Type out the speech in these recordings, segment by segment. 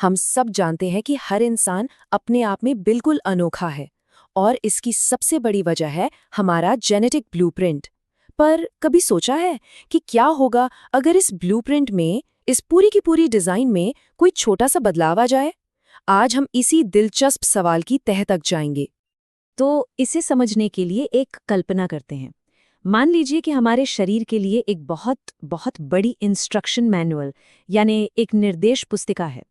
हम सब जानते हैं कि हर इंसान अपने आप में बिल्कुल अनोखा है और इसकी सबसे बड़ी वजह है हमारा जेनेटिक ब्लूप्रिंट। पर कभी सोचा है कि क्या होगा अगर इस ब्लूप्रिंट में, इस पूरी की पूरी डिजाइन में कोई छोटा सा बदलाव आ जाए? आज हम इसी दिलचस्प सवाल की तह तक जाएंगे। तो इसे समझने के लिए एक कल्पना करते हैं। मान लीजिए कि हमारे शरीर के लिए एक बहुत बहुत बड़ी इंस्ट्रक्शन मैनुअल यानी एक निर्देश पुस्तिका है,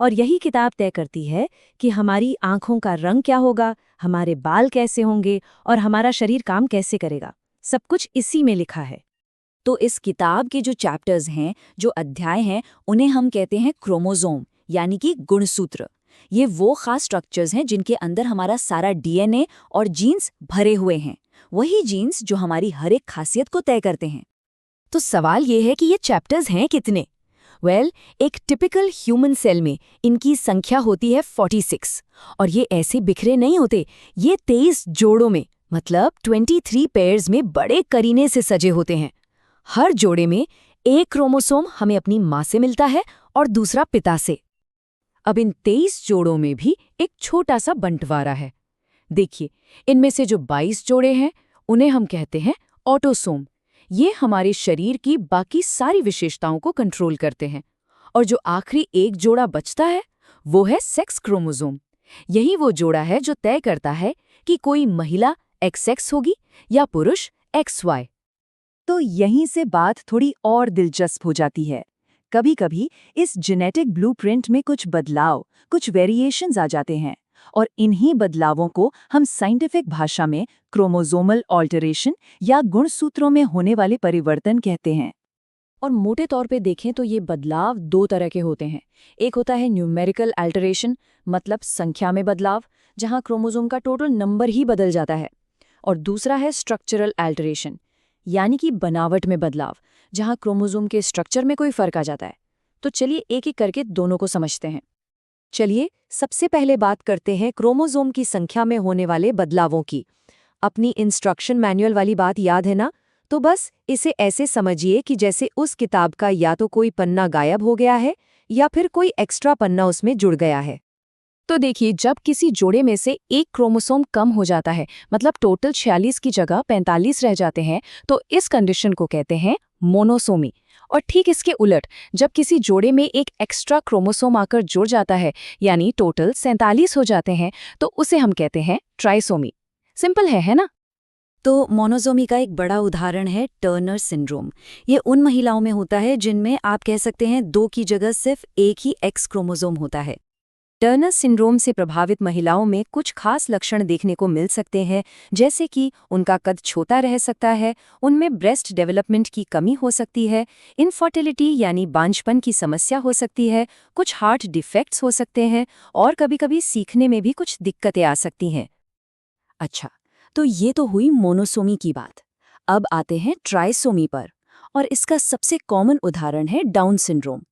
और यही किताब तय करती है कि हमारी आंखों का रंग क्या होगा, हमारे बाल कैसे होंगे और हमारा शरीर काम कैसे करेगा। सब कुछ इसी में लिखा है। तो इस किताब के जो चैप्टर्स हैं, जो अध्याय हैं, उन्हें हम कहते हैं क्रोमोसोम यानी कि गुणसूत्र। ये वो खास स्ट्रक्चर्स हैं जिनके अंदर हमारा सारा डीएनए और जीन्स भरे हुए हैं, वही जीन्स जो हमारी हर एक खासियत को तय करते हैं। तो सवाल ये है कि ये चैप्टर्स हैं कितने? एक टिपिकल ह्यूमन सेल में इनकी संख्या होती है 46, और ये ऐसे बिखरे नहीं होते। ये 23 जोड़ों में, मतलब 23 पेयर्स में बड़े करीने से सजे होते हैं। हर जोड़े में एक क्रोमोसोम हमें अपनी माँ से मिलता है और दूसरा पिता से। अब इन 23 जोड़ों में भी एक छोटा सा बंटवारा है। देखिए, इनमें से जो 22 जोड़े हैं उन्हें हम कहते हैं ऑटोसोम। ये हमारे शरीर की बाकी सारी विशेषताओं को कंट्रोल करते हैं। और जो आखिरी एक जोड़ा बचता है वो है सेक्स क्रोमोसोम। यही वो जोड़ा है जो तय करता है कि कोई महिला XX होगी या पुरुष XY। तो यहीं से बात थोड़ी और दिलचस्प हो जाती है। कभी-कभी इस जेनेटिक ब्लूप्रिंट में कुछ बदलाव, कुछ वेरिएशंस आ जाते हैं, और इन्हीं बदलावों को हम साइंटिफिक भाषा में क्रोमोसोमल ऑल्टरेशन या गुणसूत्रों में होने वाले परिवर्तन कहते हैं। और मोटे तौर पे देखें तो ये बदलाव दो तरह के होते हैं। एक होता है न्यूमेरिकल अल्टरेशन, मतलब संख्या में बदलाव, जहां क्रोमोसोम का टोटल नंबर ही बदल जाता है। और दूसरा है स्ट्रक्चरल अल्टरेशन, यानी कि बनावट में बदलाव, जहां क्रोमोसोम के स्ट्रक्चर में कोई फर्क आ जाता है। तो चलिए एक एक करके दोनों को समझते हैं। चलिए सबसे पहले बात करते हैं क्रोमोसोम की संख्या में होने वाले बदलावों की। अपनी इंस्ट्रक्शन मैनुअल वाली बात याद है ना? तो बस इसे ऐसे समझिए कि जैसे उस किताब का या तो कोई पन्ना गायब हो गया है या फिर कोई एक्स्ट्रा पन्ना उसमें जुड़ गया है। तो देखिए, जब किसी जोड़े में से एक क्रोमोसोम कम हो जाता है, मतलब टोटल 46 की जगह 45 रह जाते हैं, तो इस कंडीशन को कहते हैं मोनोसोमी। और ठीक इसके उलट, जब किसी जोड़े में एक एक्स्ट्रा क्रोमोसोम आकर जुड़ जाता है, यानी टोटल 47 हो जाते हैं, तो उसे हम कहते हैं ट्राइसोमी। सिंपल है ना? तो मोनोसोमी का एक बड़ा उदाहरण है टर्नर सिंड्रोम। ये उन महिलाओं में होता है जिनमें आप कह सकते हैं 2 की जगह सिर्फ एक ही एक्स क्रोमोसोम होता है। टर्नर सिंड्रोम से प्रभावित महिलाओं में कुछ खास लक्षण देखने को मिल सकते हैं, जैसे कि उनका कद छोटा रह सकता है, उनमें ब्रेस्ट डेवलपमेंट की कमी हो सकती है, इनफर्टिलिटी यानी बांझपन की समस्या हो सकती है, कुछ हार्ट डिफेक्ट्स हो सकते हैं, और कभी-कभी सीखने में भी कुछ दिक्कतें आ सकती हैं। अच्छा, तो ये तो हुई मोनोसोमी की बात। अब आते हैं ट्राइसोमी पर, और इसका सबसे कॉमन उदाहरण है डाउन सिंड्रोम।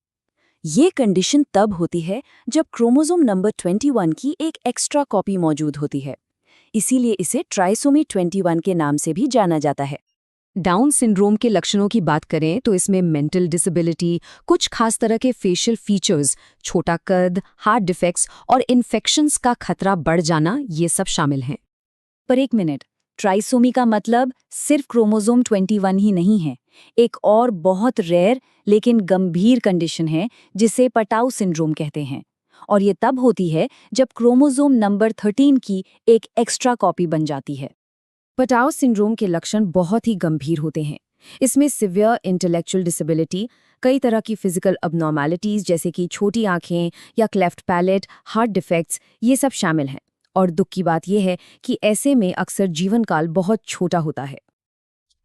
ये कंडीशन तब होती है जब क्रोमोसोम नंबर 21 की एक एक्स्ट्रा कॉपी मौजूद होती है। इसीलिए इसे ट्राइसोमी 21 के नाम से भी जाना जाता है। डाउन सिंड्रोम के लक्षणों की बात करें तो इसमें मेंटल डिसेबिलिटी, कुछ खास तरह के फेशियल फीचर्स, छोटा कद, हार्ट डिफेक्ट्स और इन्फेक्शंस का खतरा बढ़ जाना, ये सब शामिल हैं। पर एक मिनट, ट्राइसोमी का मतलब सिर्फ क्रोमोसोम 21 ही नहीं है। एक और बहुत रेयर लेकिन गंभीर कंडीशन है जिसे पटाउ सिंड्रोम कहते हैं, और ये तब होती है जब क्रोमोसोम नंबर 13 की एक एक्स्ट्रा कॉपी बन जाती है। पटाउ सिंड्रोम के लक्षण बहुत ही गंभीर होते हैं। इसमें सिवियर इंटेलेक्चुअल डिसेबिलिटी, कई तरह की फिजिकल अबनॉर्मैलिटीज जैसे कि छोटी आंखें या क्लेफ्ट पैलेट, हार्ट डिफेक्ट्स, ये सब शामिल हैं। और दुख की बात यह है कि ऐसे में अक्सर जीवन काल बहुत छोटा होता है।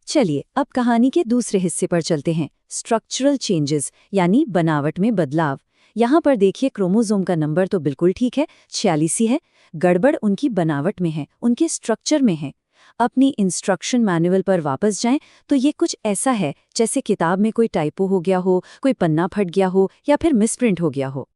चलिए अब कहानी के दूसरे हिस्से पर चलते हैं, स्ट्रक्चरल चेंजेस यानी बनावट में बदलाव। यहाँ पर देखिए, क्रोमोसोम का नंबर तो बिल्कुल ठीक है, 46 ही है। गड़बड़ उनकी बनावट में है, उनके स्ट्रक्चर में है। अपनी इंस्ट्रक्शन मैनुअल पर वापस जाएं तो ये कुछ ऐसा है जैसे किताब में कोई टाइपो हो गया हो, कोई पन्ना फट गया हो या फिर मिसप्रिंट हो गया हो।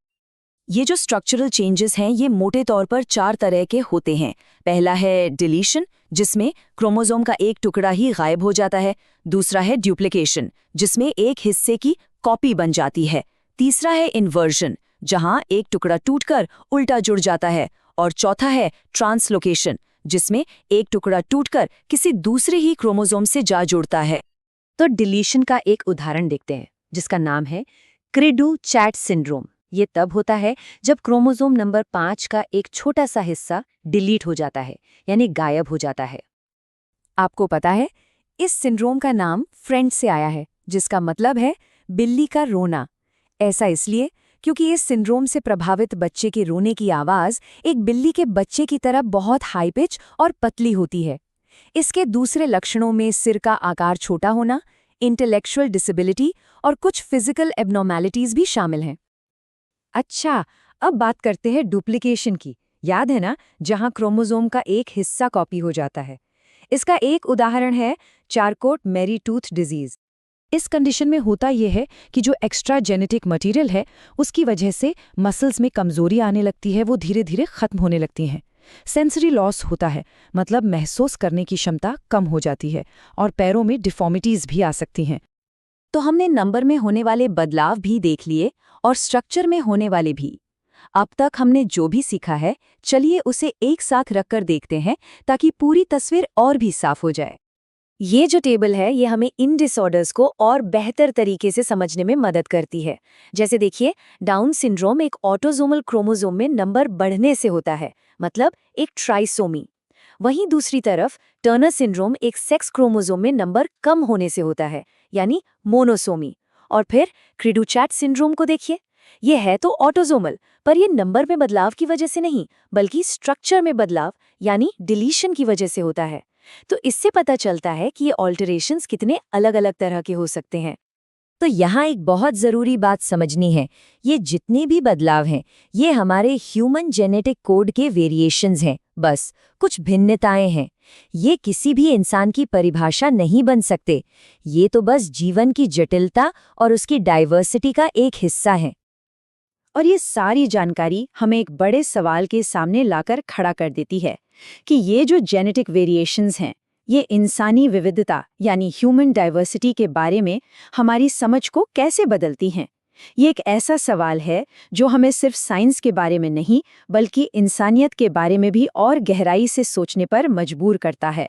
ये जो स्ट्रक्चरल चेंजेस हैं, ये मोटे तौर पर 4 तरह के होते हैं। पहला है डिलीशन, जिसमें क्रोमोसोम का एक टुकड़ा ही गायब हो जाता है। दूसरा है डुप्लीकेशन, जिसमें एक हिस्से की कॉपी बन जाती है। तीसरा है इन्वर्जन, जहां एक टुकड़ा टूटकर उल्टा जुड़ जाता है, और चौथा है ट्रांसलोकेशन, जिसमें एक टुकड़ा टूटकर किसी दूसरे ही क्रोमोसोम से जा जुड़ता है। तो डिलीशन का एक उदाहरण देखते हैं, जिसका नाम है क्री-डू-चैट सिंड्रोम। ये तब होता है जब क्रोमोसोम नंबर 5 का एक छोटा सा हिस्सा डिलीट हो जाता है, यानी गायब हो जाता है। आपको पता है, इस सिंड्रोम का नाम फ्रेंड से आया है, जिसका मतलब है बिल्ली का रोना। ऐसा इसलिए क्योंकि इस सिंड्रोम से प्रभावित बच्चे के रोने की आवाज़ एक बिल्ली के बच्चे की तरह बहुत हाई पिच और पतली होती है। इसके दूसरे लक्षणों में सिर का आकार छोटा होना, इंटेलेक्चुअल डिसेबिलिटी और कुछ फिजिकल एब्नॉर्मैलिटीज भी शामिल हैं। अच्छा, अब बात करते हैं डुप्लीकेशन की। याद है ना, जहां क्रोमोसोम का एक हिस्सा कॉपी हो जाता है। इसका एक उदाहरण है चारकोट-मेरी-टूथ डिजीज। इस कंडीशन में होता यह है कि जो एक्स्ट्रा जेनेटिक मटेरियल है, उसकी वजह से मसल्स में कमजोरी आने लगती है, वो धीरे धीरे खत्म होने लगती हैं। सेंसरी लॉस होता है, मतलब महसूस करने की क्षमता कम हो जाती है, और पैरों में डिफॉर्मिटीज भी आ सकती हैं। तो हमने नंबर में होने वाले बदलाव भी देख लिए और स्ट्रक्चर में होने वाले भी। अब तक हमने जो भी सीखा है, चलिए उसे एक साथ रखकर देखते हैं ताकि पूरी तस्वीर और भी साफ हो जाए। ये जो टेबल है, ये हमें इन डिसऑर्डर्स को और बेहतर तरीके से समझने में मदद करती है। जैसे देखिए, डाउन सिंड्रोम एक ऑटोसोमल क्रोमोसोम में नंबर बढ़ने से होता है, मतलब एक ट्राइसोमी। वहीं दूसरी तरफ टर्नर सिंड्रोम एक सेक्स क्रोमोसोम में नंबर कम होने से होता है, यानी मोनोसोमी। और फिर क्री-डू-चैट सिंड्रोम को देखिए, ये है तो ऑटोसोमल, पर ये नंबर में बदलाव की वजह से नहीं, बल्कि स्ट्रक्चर में बदलाव यानी डिलीशन की वजह से होता है। तो इससे पता चलता है कि ये ऑल्टरेशंस कितने अलग अलग तरह के हो सकते हैं। तो यहाँ एक बहुत ज़रूरी बात समझनी है, ये जितने भी बदलाव हैं, ये हमारे ह्यूमन जेनेटिक कोड के वेरिएशंस हैं, बस कुछ भिन्नताएं हैं। ये किसी भी इंसान की परिभाषा नहीं बन सकते, ये तो बस जीवन की जटिलता और उसकी डाइवर्सिटी का एक हिस्सा है। और ये सारी जानकारी हमें एक बड़े सवाल के सामने लाकर खड़ा कर देती है कि ये जो जेनेटिक वेरिएशंस हैं, ये इंसानी विविधता यानी ह्यूमन डाइवर्सिटी के बारे में हमारी समझ को कैसे बदलती हैं। ये एक ऐसा सवाल है जो हमें सिर्फ साइंस के बारे में नहीं, बल्कि इंसानियत के बारे में भी और गहराई से सोचने पर मजबूर करता है।